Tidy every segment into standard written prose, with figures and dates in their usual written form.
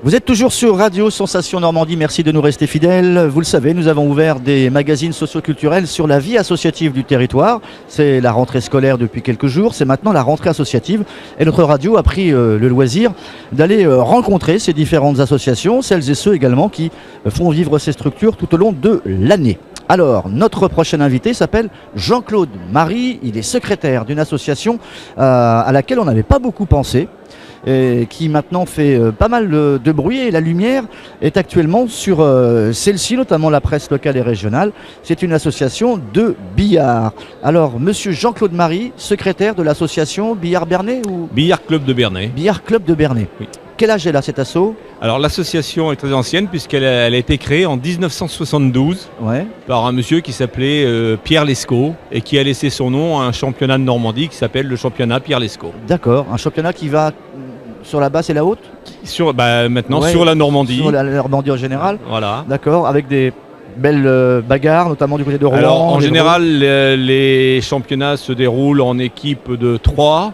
Vous êtes toujours sur Radio Sensation Normandie, merci de nous rester fidèles. Vous le savez, nous avons ouvert des magazines socioculturels sur la vie associative du territoire. C'est la rentrée scolaire depuis quelques jours, c'est maintenant la rentrée associative. Et notre radio a pris le loisir d'aller rencontrer ces différentes associations, celles et ceux également qui font vivre ces structures tout au long de l'année. Alors, notre prochain invité s'appelle Jean-Claude Marie, il est secrétaire d'une association à laquelle on n'avait pas beaucoup pensé. Qui maintenant fait pas mal de bruit, et la lumière est actuellement sur celle-ci, notamment la presse locale et régionale. C'est une association de billard. Alors, monsieur Jean-Claude Marie, secrétaire de l'association Billard Bernay ou Billard Club de Bernay. Billard Club de Bernay. Oui. Quel âge elle a cet asso? Alors l'association est très ancienne puisqu'elle a été créée en 1972 par un monsieur qui s'appelait Pierre Lescaut et qui a laissé son nom à un championnat de Normandie qui s'appelle le championnat Pierre Lescaut. D'accord, un championnat qui va sur la basse et la haute? Maintenant sur la Normandie. Sur la Normandie en général. Voilà. D'accord, avec des belles bagarres, notamment du côté de Rouen. Alors en général, les championnats se déroulent en équipe de 3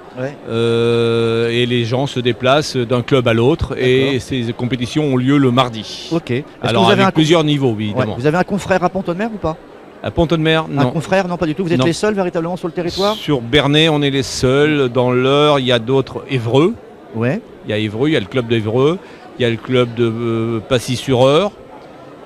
et les gens se déplacent d'un club à l'autre et ces compétitions ont lieu le mardi. Ok. Alors avec plusieurs niveaux, évidemment. Vous avez un confrère à Pont-de-Mer ou pas? À Pont-de-Mer, non. Un confrère, non, pas du tout. Vous êtes les seuls véritablement sur le territoire? Sur Bernay, on est les seuls. Dans l'Eure, il y a d'autres. Évreux. Ouais. Il y a Évreux, il y a le club d'Évreux, il y a le club de Passy-sur-Eure.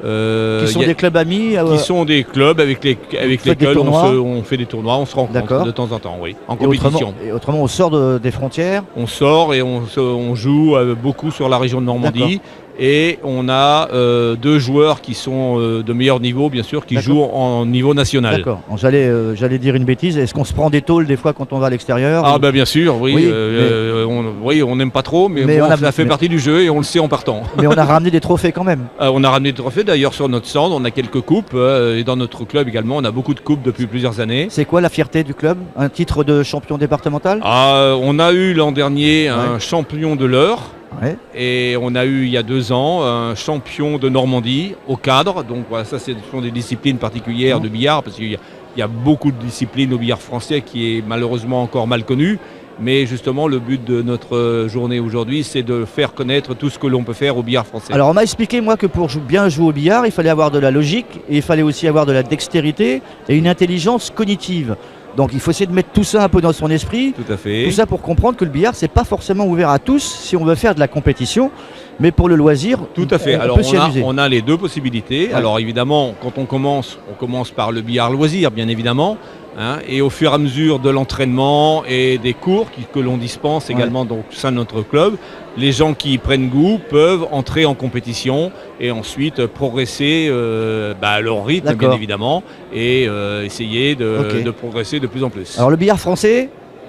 Qui sont des clubs amis Qui sont des clubs avec lesquels on fait des tournois, on se rencontre de temps en temps, oui, en compétition. Et autrement, on sort des frontières? On sort et on joue beaucoup sur la région de Normandie. Et on a 2 joueurs qui sont de meilleur niveau, bien sûr, qui jouent en niveau national. D'accord. J'allais dire une bêtise. Est-ce qu'on se prend des tôles des fois quand on va à l'extérieur? Ah, bien sûr, oui. On n'aime pas trop, mais ça fait partie du jeu et on le sait en partant. Mais on a ramené des trophées quand même. On a ramené des trophées. D'ailleurs, sur notre stand, on a quelques coupes. Et dans notre club également, on a beaucoup de coupes depuis plusieurs années. C'est quoi la fierté du club? Un titre de champion départemental? On a eu l'an dernier un champion de l'Eure. Ouais. Et on a eu il y a 2 ans un champion de Normandie au cadre. Donc voilà, ça ce sont des disciplines particulières de billard parce qu'il y a beaucoup de disciplines au billard français qui est malheureusement encore mal connu. Mais justement, le but de notre journée aujourd'hui, c'est de faire connaître tout ce que l'on peut faire au billard français. Alors on m'a expliqué moi que pour bien jouer au billard, il fallait avoir de la logique et il fallait aussi avoir de la dextérité et une intelligence cognitive. Donc il faut essayer de mettre tout ça un peu dans son esprit. Tout à fait. Tout ça pour comprendre que le billard, c'est pas forcément ouvert à tous si on veut faire de la compétition, mais pour le loisir, tout à fait. Alors on a les 2 possibilités. Ouais. Alors évidemment, quand on commence par le billard loisir, bien évidemment. Et au fur et à mesure de l'entraînement et des cours que l'on dispense également au sein de notre club, les gens qui prennent goût peuvent entrer en compétition et ensuite progresser à leur rythme, bien évidemment, et essayer de progresser de plus en plus. Alors le billard français,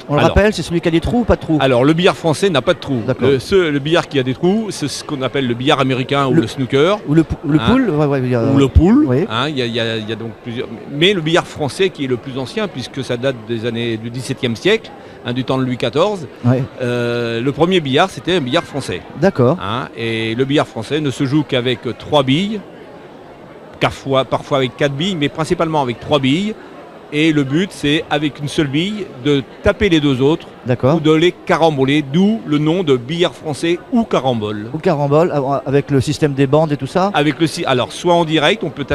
on le rappelle, c'est celui qui a des trous ou pas de trous? Alors le billard français n'a pas de trous. Le billard qui a des trous, c'est ce qu'on appelle le billard américain ou le snooker. Ou le pool. Ou le pool. Oui. Il y a donc plusieurs. Mais le billard français qui est le plus ancien, puisque ça date des années du XVIIe siècle, du temps de Louis XIV. Le premier billard, c'était un billard français. D'accord. Et le billard français ne se joue qu'avec 3 billes, parfois avec 4 billes, mais principalement avec 3 billes. Et le but, c'est avec une seule bille de taper les 2 autres ou de les caramboler, d'où le nom de billard français ou carambole. Ou carambole, avec le système des bandes et tout ça? Alors, soit en direct, on peut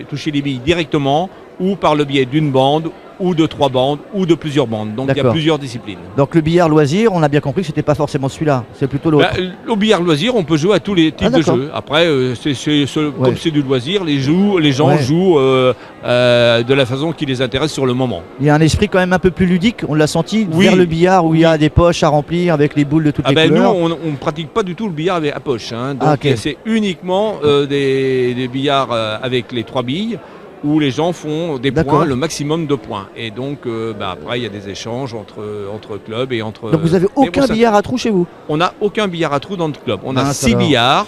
toucher les billes directement, ou par le biais d'une bande, ou de 3 bandes, ou de plusieurs bandes. Donc il y a plusieurs disciplines. Donc le billard loisir, on a bien compris que c'était pas forcément celui-là, c'est plutôt l'autre. Au billard loisir, on peut jouer à tous les types de jeux. Après, comme c'est du loisir, les gens jouent de la façon qui les intéresse sur le moment. Il y a un esprit quand même un peu plus ludique, on l'a senti, vers le billard où il y a des poches à remplir avec les boules de toutes les couleurs. Nous, on ne pratique pas du tout le billard à poche. Donc c'est uniquement des billards avec les 3 billes, où les gens font des points, le maximum de points. Et donc, après, il y a des échanges entre clubs et entre... Donc vous n'avez aucun billard à trous chez vous? On n'a aucun billard à trous dans notre club. On a 6 billards.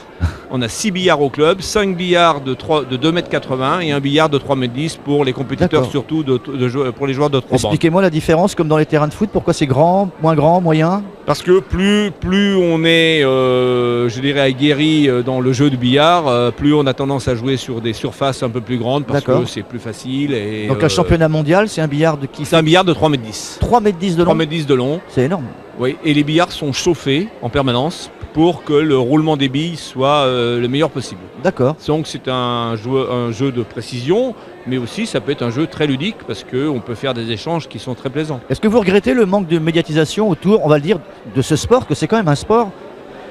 On a 6 billards au club, 5 billards de 2,80 m et un billard de 3,10 m pour les compétiteurs, surtout pour les joueurs de 3 bandes. Expliquez-moi la différence, comme dans les terrains de foot, pourquoi c'est grand, moyen? Parce que plus on est, je dirais, aguerri dans le jeu de billard, plus on a tendance à jouer sur des surfaces un peu plus grandes, parce que c'est plus facile. Et, donc un championnat mondial, c'est un billard de qui? C'est un billard de 3,10 m. 3,10 m de long? 3,10 m de long. C'est énorme. Oui, et les billards sont chauffés en permanence pour que le roulement des billes soit le meilleur possible. D'accord. Donc c'est un jeu de précision, mais aussi ça peut être un jeu très ludique parce qu'on peut faire des échanges qui sont très plaisants. Est-ce que vous regrettez le manque de médiatisation autour, on va le dire, de ce sport, que c'est quand même un sport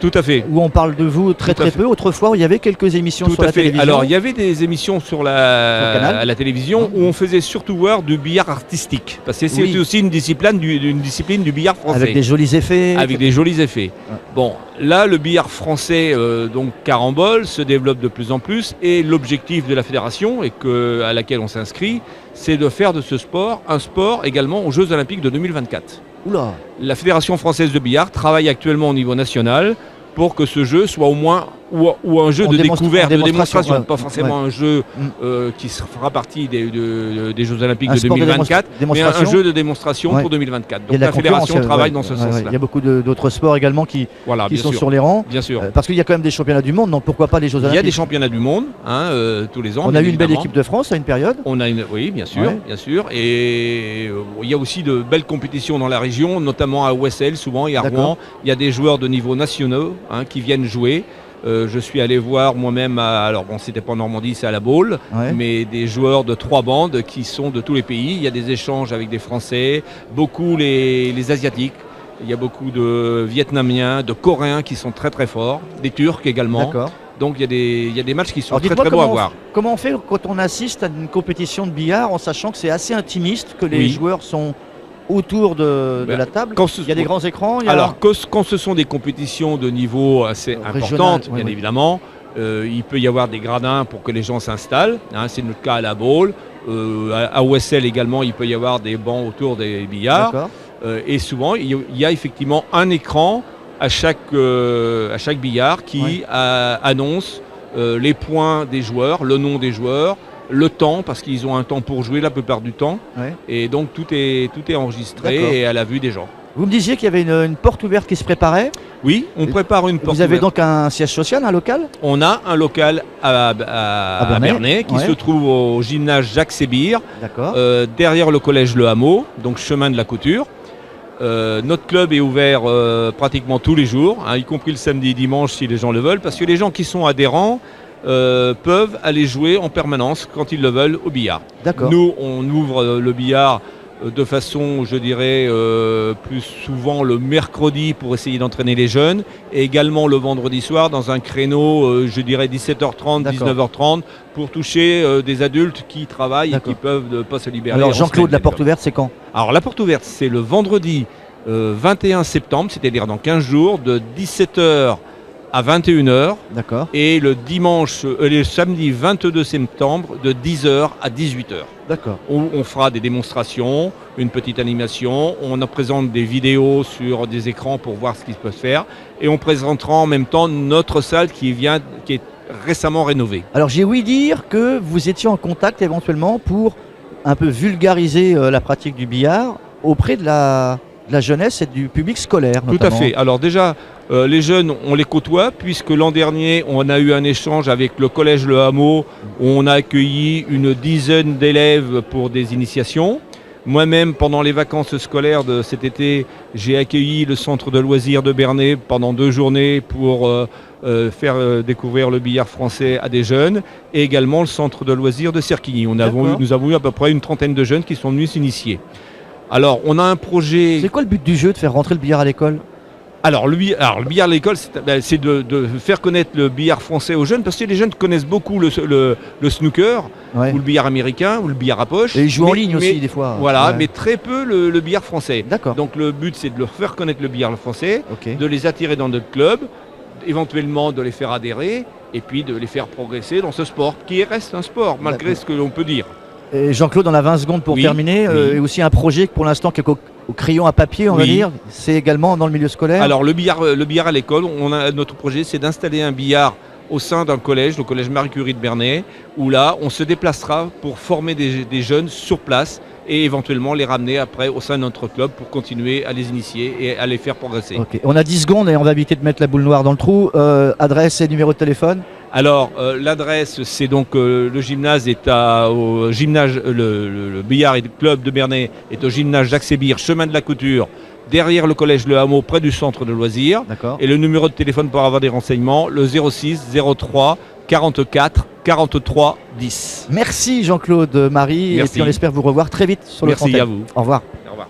Tout à fait. où on parle de vous très Tout à très fait. peu. Autrefois, il y avait quelques émissions Tout sur à la fait. télévision. Alors il y avait des émissions sur canal. à la télévision où on faisait surtout voir du billard artistique. Parce que c'est Oui. aussi une discipline du billard français. Avec des jolis effets. Avec des jolis effets. Ouais. Bon, là, le billard français, donc carambole, se développe de plus en plus. Et l'objectif de la fédération, à laquelle on s'inscrit, c'est de faire de ce sport un sport également aux Jeux Olympiques de 2024. Oula. La Fédération française de billard travaille actuellement au niveau national pour que ce jeu soit au moins ou un jeu de découverte, de démonstration, ouais. pas forcément un jeu qui fera partie des Jeux Olympiques de sport 2024, mais un jeu de démonstration Ouais. pour 2024. Il y a Donc de la fédération concurrence, travaille dans ce sens-là. Il y a beaucoup d'autres sports également qui Voilà, bien sont sûr. sur les rangs. Bien sûr. Parce qu'il y a quand même des championnats du monde, donc pourquoi pas les Jeux Il y a Olympiques. des championnats du monde tous les ans. On a bien eu une belle évidemment. équipe de France à une période. Oui, bien sûr, Ouais. bien sûr. Et il y a aussi de belles compétitions dans la région, notamment à OSL, souvent, et à D'accord. Rouen. Il y a des joueurs de niveau nationaux qui viennent jouer. Je suis allé voir moi-même, alors bon, c'était pas en Normandie, c'est à la Baule, Ouais. mais des joueurs de 3 bandes qui sont de tous les pays. Il y a des échanges avec des Français, beaucoup les Asiatiques. Il y a beaucoup de Vietnamiens, de Coréens qui sont très très forts, des Turcs également. D'accord. Donc il y a des matchs qui sont Alors très dites-moi très beaux à voir. comment on fait quand on assiste à une compétition de billard en sachant que c'est assez intimiste, que les Oui. joueurs sont autour de Ben, la table. quand ce- Il y a des grands écrans. Il y a... Alors, quand ce sont des compétitions de niveau assez Régional, importantes, ouais, bien ouais. évidemment, il peut y avoir des gradins pour que les gens s'installent. C'est notre cas à la Baule. À OSL également, il peut y avoir des bancs autour des billards. D'accord. Et souvent, il y a effectivement un écran à chaque billard qui annonce les points des joueurs, le nom des joueurs, le temps, parce qu'ils ont un temps pour jouer la plupart du temps. Ouais. Et donc, tout est enregistré D'accord. et à la vue des gens. Vous me disiez qu'il y avait une porte ouverte qui se préparait. Oui, on prépare une porte Vous avez ouverte. donc un siège social, un local. On a un local à Bernay, Bernay qui ouais. se trouve au gymnase Jacques Sébir, D'accord. derrière le collège Le Hameau, donc chemin de la Couture. Notre club est ouvert pratiquement tous les jours, y compris le samedi et dimanche si les gens le veulent, parce que les gens qui sont adhérents peuvent aller jouer en permanence quand ils le veulent au billard. D'accord. Nous, on ouvre le billard de façon, je dirais, plus souvent le mercredi pour essayer d'entraîner les jeunes et également le vendredi soir dans un créneau, je dirais 17h30, D'accord. 19h30 pour toucher des adultes qui travaillent et D'accord. qui peuvent ne pas se libérer. Alors en Jean-Claude, semaine, la porte bien sûr. ouverte, c'est quand? Alors la porte ouverte, c'est le vendredi 21 septembre, c'est-à-dire dans 15 jours, de 17h à 21h. D'accord. Et le samedi 22 septembre, de 10h à 18h. D'accord. On fera des démonstrations, une petite animation, on présente des vidéos sur des écrans pour voir ce qui peut se faire et on présentera en même temps notre salle qui est récemment rénovée. Alors j'ai ouï dire que vous étiez en contact éventuellement pour un peu vulgariser la pratique du billard auprès de la jeunesse et du public scolaire. Tout à notamment. fait. Alors déjà, les jeunes, on les côtoie puisque l'an dernier, on a eu un échange avec le collège Le Hameau où on a accueilli une dizaine d'élèves pour des initiations. Moi-même, pendant les vacances scolaires de cet été, j'ai accueilli le centre de loisirs de Bernay pendant 2 journées pour faire découvrir le billard français à des jeunes et également le centre de loisirs de Cerquigny. Nous avons eu à peu près une trentaine de jeunes qui sont venus s'initier. Alors, on a un projet... C'est quoi le but du jeu de faire rentrer le billard à l'école? Alors le billard à l'école, c'est de faire connaître le billard français aux jeunes, parce que les jeunes connaissent beaucoup le snooker, Ouais. ou le billard américain, ou le billard à poche. Et ils jouent en mais- ligne mais- aussi des fois. Voilà, Ouais. mais très peu le billard français. D'accord. Donc le but, c'est de leur faire connaître le billard français, Ok. de les attirer dans notre club, éventuellement de les faire adhérer, et puis de les faire progresser dans ce sport, qui reste un sport, malgré D'accord. ce que l'on peut dire. Et Jean-Claude, on a 20 secondes pour Oui, terminer. oui. Et aussi un projet que pour l'instant qui est au crayon à papier, on va Oui. dire. C'est également dans le milieu scolaire. Alors le billard à l'école, notre projet, c'est d'installer un billard au sein d'un collège, le collège Marie-Curie de Bernay, où là, on se déplacera pour former des jeunes sur place et éventuellement les ramener après au sein de notre club pour continuer à les initier et à les faire progresser. Ok. On a 10 secondes et on va éviter de mettre la boule noire dans le trou. Adresse et numéro de téléphone. Alors, l'adresse, c'est donc le gymnase est au gymnase, le billard et le club de Bernay est au gymnase Jacques Sébir, chemin de la Couture, derrière le collège Le Hameau, près du centre de loisirs. D'accord. Et le numéro de téléphone pour avoir des renseignements, le 06 03 44 43 10. Merci Jean-Claude Marie. Merci. Et puis on espère vous revoir très vite sur le Merci antenne. à vous. Au revoir. Au revoir.